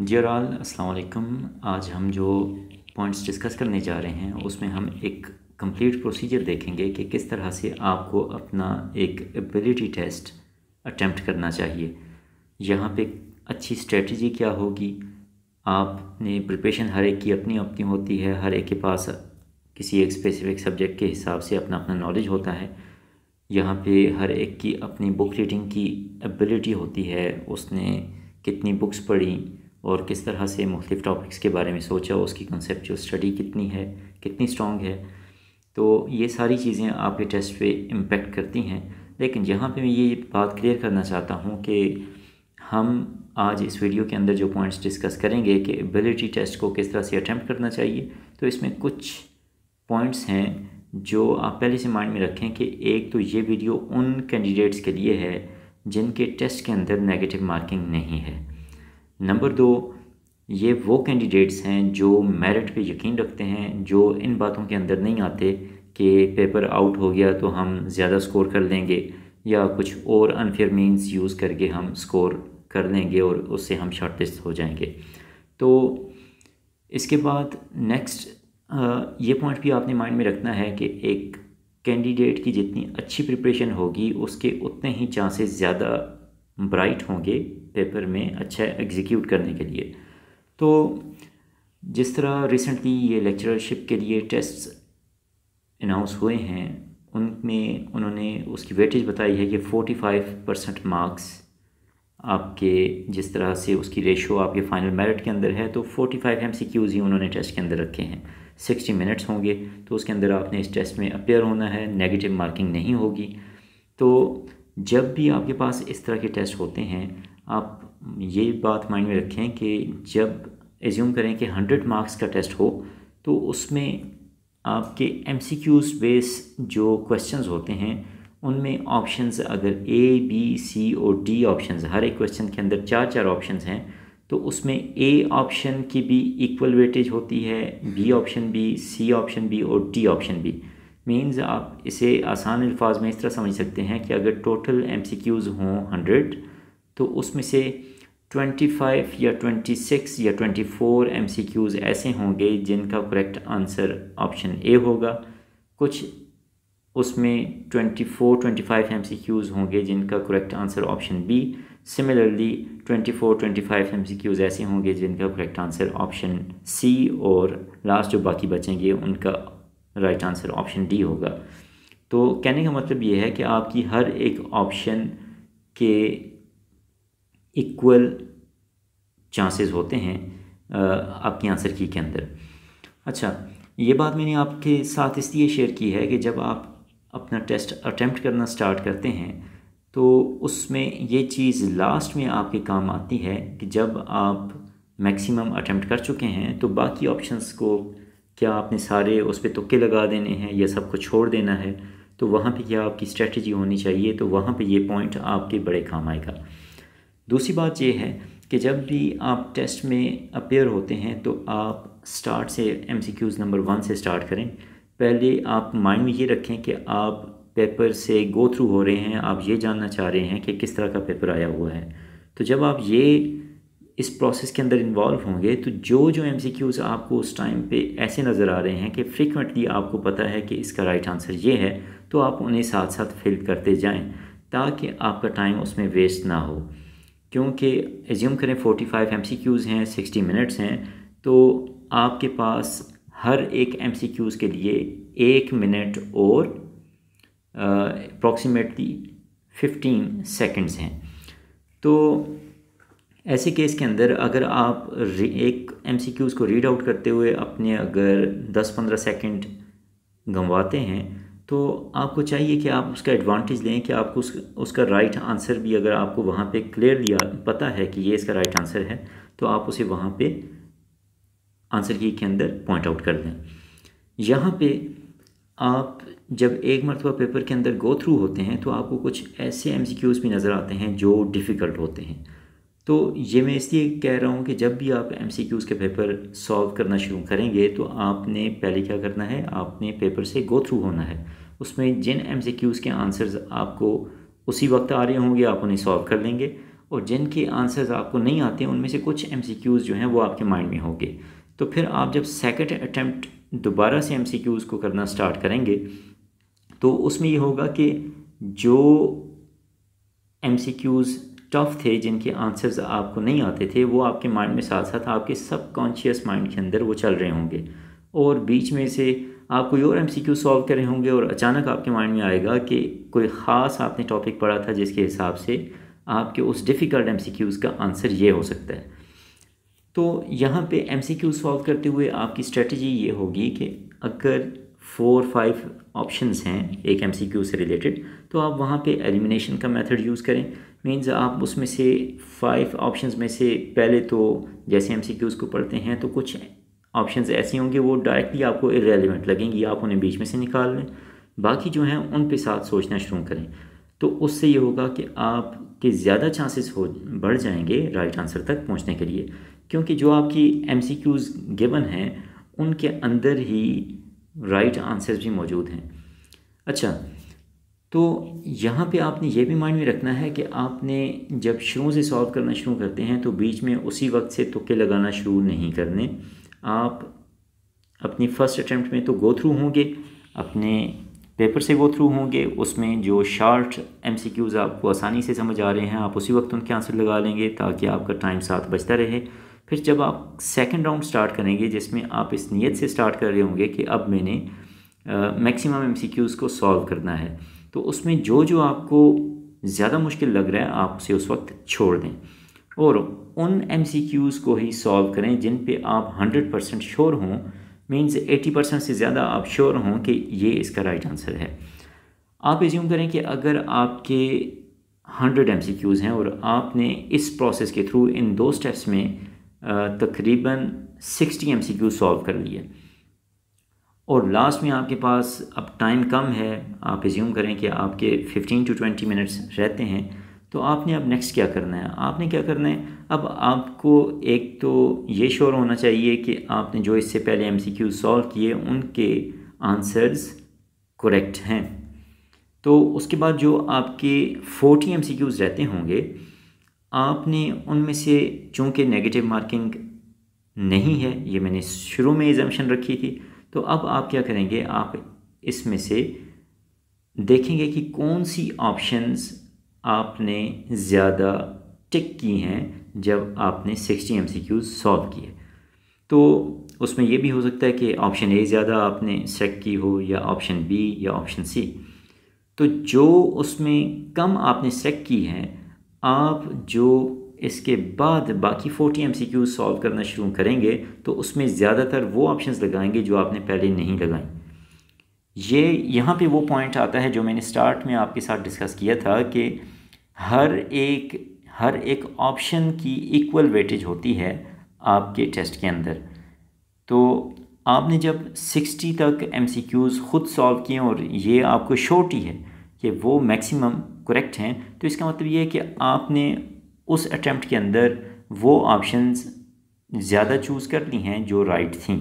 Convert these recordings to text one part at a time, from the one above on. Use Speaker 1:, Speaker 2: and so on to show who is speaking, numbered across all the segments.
Speaker 1: Dear all अस्सलाम वालेकुम। आज हम जो पॉइंट्स डिस्कस करने जा रहे हैं उसमें हम एक कंप्लीट प्रोसीजर देखेंगे कि किस तरह से आपको अपना एक एबिलिटी टेस्ट अटेम्प्ट करना चाहिए। यहाँ पे अच्छी स्ट्रेटजी क्या होगी। आपने प्रिपरेशन हर एक की अपनी अपनी होती है, हर एक के पास किसी एक स्पेसिफिक सब्जेक्ट के हिसाब से अपना अपना नॉलेज होता है। यहाँ पे हर एक की अपनी बुक रीडिंग की एबिलिटी होती है, उसने कितनी बुक्स पढ़ी और किस तरह से मुख्तलिफ़ टॉपिक्स के बारे में सोचा, उसकी कंसेप्चुअल स्टडी कितनी है, कितनी स्ट्रॉन्ग है। तो ये सारी चीज़ें आपके टेस्ट पे इम्पेक्ट करती हैं। लेकिन यहाँ पे मैं ये बात क्लियर करना चाहता हूँ कि हम आज इस वीडियो के अंदर जो पॉइंट्स डिस्कस करेंगे कि एबिलिटी टेस्ट को किस तरह से अटैम्प्ट करना चाहिए, तो इसमें कुछ पॉइंट्स हैं जो आप पहले से माइंड में रखें कि एक तो ये वीडियो उन कैंडिडेट्स के लिए है जिनके टेस्ट के अंदर नेगेटिव मार्किंग नहीं है। नंबर 2, ये वो कैंडिडेट्स हैं जो मेरिट पे यकीन रखते हैं, जो इन बातों के अंदर नहीं आते कि पेपर आउट हो गया तो हम ज़्यादा स्कोर कर लेंगे या कुछ और अनफेयर मीन्स यूज़ करके हम स्कोर कर लेंगे और उससे हम शॉर्टलिस्ट हो जाएंगे। तो इसके बाद नेक्स्ट ये पॉइंट भी आपने माइंड में रखना है कि एक कैंडिडेट की जितनी अच्छी प्रिपरेशन होगी उसके उतने ही चांसेस ज़्यादा ब्राइट होंगे पेपर में अच्छा एग्जीक्यूट करने के लिए। तो जिस तरह रिसेंटली ये लेक्चरशिप के लिए टेस्ट्स अनाउंस हुए हैं उनमें उन्होंने उसकी वेटेज बताई है कि 45% मार्क्स आपके, जिस तरह से उसकी रेशो आपके फाइनल मेरिट के अंदर है, तो 45 MCQs ही उन्होंने टेस्ट के अंदर रखे हैं। 60 मिनट्स होंगे तो उसके अंदर आपने इस टेस्ट में अपेयर होना है, नेगेटिव मार्किंग नहीं होगी। तो जब भी आपके पास इस तरह के टेस्ट होते हैं आप ये बात माइंड में रखें कि जब एज्यूम करें कि 100 मार्क्स का टेस्ट हो तो उसमें आपके MCQs बेस जो क्वेश्चंस होते हैं उनमें ऑप्शंस अगर A, B, C और D ऑप्शंस, हर एक क्वेश्चन के अंदर 4 ऑप्शंस हैं, तो उसमें A ऑप्शन की भी इक्वल वेटेज होती है, B ऑप्शन भी, C ऑप्शन भी और D ऑप्शन भी। मीन्स आप इसे आसान अल्फाज में इस तरह समझ सकते हैं कि अगर टोटल MCQs हों 100 तो उसमें से 25 या 26 या 24 MCQs ऐसे होंगे जिनका करेक्ट आंसर ऑप्शन A होगा। कुछ उसमें 24-25 MCQs होंगे जिनका correct answer option B। Similarly 24-25 MCQs ऐसे होंगे जिनका करेक्ट आंसर ऑप्शन C और लास्ट जो बाकी बचेंगे उनका राइट आंसर ऑप्शन D होगा। तो कहने का मतलब ये है कि आपकी हर एक ऑप्शन के इक्वल चांसेस होते हैं आपकी आंसर की के अंदर। अच्छा, ये बात मैंने आपके साथ इसलिए शेयर की है कि जब आप अपना टेस्ट अटेम्प्ट करना स्टार्ट करते हैं तो उसमें ये चीज़ लास्ट में आपके काम आती है कि जब आप मैक्सिमम अटेम्प्ट कर चुके हैं तो बाकी ऑप्शंस को क्या आपने सारे उस पर तुक्के लगा देने हैं या सब कुछ छोड़ देना है, तो वहाँ पे क्या आपकी स्ट्रेटजी होनी चाहिए। तो वहाँ पे ये पॉइंट आपके बड़े काम आएगा। दूसरी बात ये है कि जब भी आप टेस्ट में अपेयर होते हैं तो आप स्टार्ट से MCQs नंबर 1 से स्टार्ट करें। पहले आप माइंड में ये रखें कि आप पेपर से गो थ्रू हो रहे हैं, आप ये जानना चाह रहे हैं कि किस तरह का पेपर आया हुआ है। तो जब आप ये इस प्रोसेस के अंदर इन्वॉल्व होंगे तो जो MCQs आपको उस टाइम पे ऐसे नज़र आ रहे हैं कि फ्रीक्वेंटली आपको पता है कि इसका राइट आंसर ये है, तो आप उन्हें साथ साथ फिल करते जाएं ताकि आपका टाइम उसमें वेस्ट ना हो। क्योंकि एज्यूम करें 45 MCQs हैं, 60 मिनट्स हैं, तो आपके पास हर एक MCQs के लिए 1 मिनट और अप्रॉक्सीमेटली 15 सेकंड्स हैं। तो ऐसे केस के अंदर अगर आप एक MCQs को रीड आउट करते हुए अपने अगर 10-15 सेकंड गंवाते हैं तो आपको चाहिए कि आप उसका एडवांटेज लें कि आपको उसका राइट आंसर भी अगर आपको वहाँ पे क्लियरली पता है कि ये इसका राइट आंसर है तो आप उसे वहाँ पे आंसर की के अंदर पॉइंट आउट कर दें। यहाँ पे आप जब एक मरतबा पेपर के अंदर गो थ्रू होते हैं तो आपको कुछ ऐसे MCQs भी नज़र आते हैं जो डिफ़िकल्ट होते हैं। तो ये मैं इसलिए कह रहा हूँ कि जब भी आप MCQs के पेपर सॉल्व करना शुरू करेंगे तो आपने पहले क्या करना है, आपने पेपर से गो थ्रू होना है। उसमें जिन MCQs के आंसर्स आपको उसी वक्त आ रहे होंगे आप उन्हें सॉल्व कर लेंगे और जिनके आंसर्स आपको नहीं आते उनमें से कुछ MCQs जो हैं वो आपके माइंड में होंगे। तो फिर आप जब सेकंड अटैम्प्ट दोबारा से MCQs को करना स्टार्ट करेंगे तो उसमें ये होगा कि जो MCQs टफ थे, जिनके आंसर्स आपको नहीं आते थे, वो आपके माइंड में साथ साथ आपके सबकॉन्शियस माइंड के अंदर वो चल रहे होंगे, और बीच में से आप कोई और MCQ सॉल्व कर रहे होंगे और अचानक आपके माइंड में आएगा कि कोई ख़ास आपने टॉपिक पढ़ा था जिसके हिसाब से आपके उस डिफ़िकल्ट MCQs का आंसर ये हो सकता है। तो यहाँ पे MCQ सॉल्व करते हुए आपकी स्ट्रेटजी ये होगी कि अगर 4-5 ऑप्शंस हैं एक MCQ से रिलेटेड, तो आप वहाँ पे एलिमिनेशन का मेथड यूज़ करें। मीन्स आप उसमें से 5 ऑप्शंस में से पहले तो जैसे MCQs को पढ़ते हैं तो कुछ ऑप्शंस ऐसे होंगे वो डायरेक्टली आपको इररेलेवेंट लगेंगी, आप उन्हें बीच में से निकाल लें, बाकी जो हैं उन पे साथ सोचना शुरू करें। तो उससे ये होगा कि आपके ज़्यादा चांसेस बढ़ जाएंगे राइट आंसर तक पहुंचने के लिए, क्योंकि जो आपकी MCQs गिवन हैं उनके अंदर ही राइट आंसर्स भी मौजूद हैं। अच्छा, तो यहाँ पे आपने ये भी माइंड में रखना है कि आपने जब शुरू से सॉल्व करना शुरू करते हैं तो बीच में उसी वक्त से तुक्के लगाना शुरू नहीं करने। आप अपनी फ़र्स्ट अटैम्प्ट में तो गो थ्रू होंगे, अपने पेपर से गो थ्रू होंगे, उसमें जो शॉर्ट MCQs आपको आसानी से समझ आ रहे हैं आप उसी वक्त उनके आंसर लगा लेंगे ताकि आपका टाइम साथ बचता रहे। फिर जब आप सेकंड राउंड स्टार्ट करेंगे जिसमें आप इस नीयत से स्टार्ट कर रहे होंगे कि अब मैंने मैक्सिमम MCQs को सॉल्व करना है, तो उसमें जो जो आपको ज़्यादा मुश्किल लग रहा है आप उसे उस वक्त छोड़ दें और उन MCQs को ही सॉल्व करें जिन पे आप 100% श्योर हों। मीन्स 80% से ज़्यादा आप श्योर हों कि ये इसका राइट आंसर है। आप एज्यूम करें कि अगर आपके 100 MCQs हैं और आपने इस प्रोसेस के थ्रू इन 2 स्टेप्स में तकरीबन 60 MCQs सॉल्व कर लिए और लास्ट में आपके पास अब टाइम कम है, आप एज्यूम करें कि आपके 15 to 20 मिनट्स रहते हैं, तो आपने अब नेक्स्ट क्या करना है? आपने क्या करना है, अब आपको एक तो ये श्योर होना चाहिए कि आपने जो इससे पहले MCQ सॉल्व किए उनके आंसर्स करेक्ट हैं। तो उसके बाद जो आपके 40 MCQs रहते होंगे आपने उनमें से, चूँकि नेगेटिव मार्किंग नहीं है, ये मैंने शुरू में एजम्पशन रखी थी, तो अब आप क्या करेंगे, आप इसमें से देखेंगे कि कौन सी ऑप्शंस आपने ज़्यादा टिक की हैं जब आपने 60 MCQs सॉल्व किए। तो उसमें ये भी हो सकता है कि ऑप्शन ए ज़्यादा आपने सेलेक्ट की हो या ऑप्शन बी या ऑप्शन सी। तो जो उसमें कम आपने सेलेक्ट की हैं, आप जो इसके बाद बाकी 40 MCQs सॉल्व करना शुरू करेंगे तो उसमें ज़्यादातर वो ऑप्शंस लगाएंगे जो आपने पहले नहीं लगाई। ये यहाँ पे वो पॉइंट आता है जो मैंने स्टार्ट में आपके साथ डिस्कस किया था कि हर एक ऑप्शन की इक्वल वेटेज होती है आपके टेस्ट के अंदर। तो आपने जब 60 तक MCQs खुद सॉल्व किए और ये आपको श्योरिटी है कि वो मैक्सिमम करेक्ट हैं, तो इसका मतलब ये है कि आपने उस अटेम्प्ट के अंदर वो ऑप्शंस ज़्यादा चूज़ कर ली हैं जो राइट थी।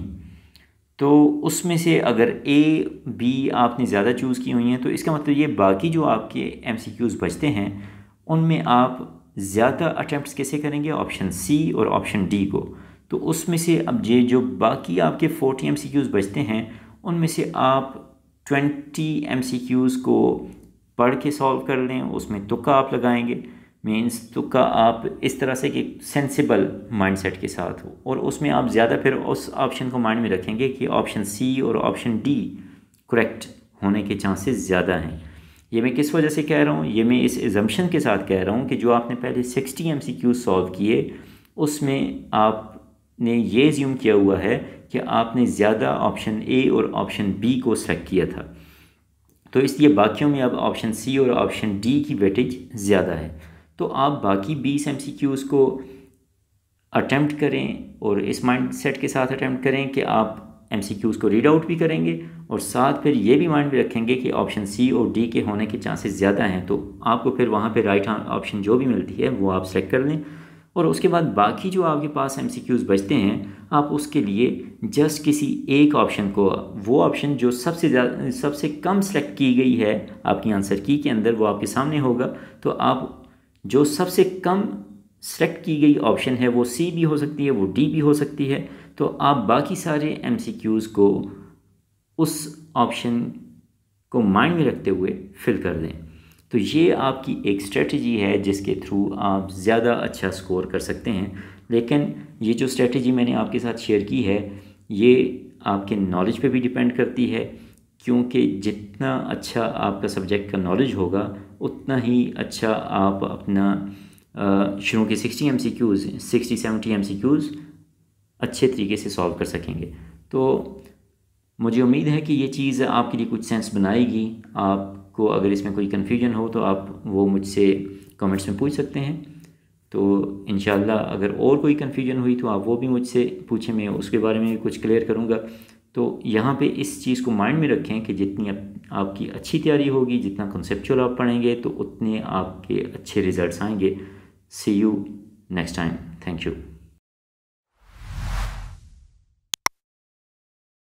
Speaker 1: तो उसमें से अगर A B आपने ज़्यादा चूज़ की हुई हैं तो इसका मतलब ये बाकी जो आपके MCQs बचते हैं उनमें आप ज़्यादा अटेम्प्ट्स कैसे करेंगे, ऑप्शन C और ऑप्शन D को। तो उसमें से अब ये जो बाकी आपके 40 MCQs बचते हैं उनमें से आप 20 MCQs को पढ़ के सॉल्व कर लें, उसमें तुक्का आप लगाएंगे। मीन्स तुक्का आप इस तरह से कि सेंसिबल माइंडसेट के साथ हो, और उसमें आप ज़्यादा फिर उस ऑप्शन को माइंड में रखेंगे कि ऑप्शन C और ऑप्शन D करेक्ट होने के चांसेस ज़्यादा हैं। ये मैं किस वजह से कह रहा हूँ, ये मैं इस एजम्पशन के साथ कह रहा हूँ कि जो आपने पहले 60 MCQ सॉल्व किए उसमें आपने ये एज्यूम किया हुआ है कि आपने ज़्यादा ऑप्शन A और ऑप्शन B को सेलेक्ट किया था, तो इसलिए बाकियों में अब ऑप्शन C और ऑप्शन D की वेटेज ज़्यादा है। तो आप बाकी 20 MCQs को अटैम्प्ट करें और इस माइंड सेट के साथ अटैम्प्ट करें कि आप MCQs को रीड आउट भी करेंगे और साथ फिर ये भी माइंड में रखेंगे कि ऑप्शन C और D के होने के चांसेस ज़्यादा हैं। तो आपको फिर वहाँ पे राइट ऑप्शन जो भी मिलती है वो आप सेलेक्ट कर लें, और उसके बाद बाकी जो आपके पास MCQs बचते हैं आप उसके लिए जस्ट किसी एक ऑप्शन को, वो ऑप्शन जो सबसे कम सेलेक्ट की गई है आपकी आंसर की के अंदर, वो आपके सामने होगा। तो आप जो सबसे कम सेलेक्ट की गई ऑप्शन है वो सी भी हो सकती है, वो डी भी हो सकती है। तो आप बाकी सारे MCQs को उस ऑप्शन को माइंड में रखते हुए फिल कर दें। तो ये आपकी एक स्ट्रेटजी है जिसके थ्रू आप ज़्यादा अच्छा स्कोर कर सकते हैं। लेकिन ये जो स्ट्रेटजी मैंने आपके साथ शेयर की है ये आपके नॉलेज पे भी डिपेंड करती है, क्योंकि जितना अच्छा आपका सब्जेक्ट का नॉलेज होगा उतना ही अच्छा आप अपना शुरू के 60-70 MCQs अच्छे तरीके से सॉल्व कर सकेंगे। तो मुझे उम्मीद है कि ये चीज़ आपके लिए कुछ सेंस बनाएगी। आपको अगर इसमें कोई कन्फ्यूजन हो तो आप वो मुझसे कमेंट्स में पूछ सकते हैं। तो इंशाल्लाह अगर और कोई कन्फ्यूजन हुई तो आप वो भी मुझसे पूछें, मैं उसके बारे में भी कुछ क्लियर करूँगा। तो यहाँ पे इस चीज़ को माइंड में रखें कि जितनी आपकी अच्छी तैयारी होगी, जितना कंसेप्चुअल आप पढ़ेंगे तो उतने आपके अच्छे रिज़ल्ट्स आएंगे। See you next time. Thank you.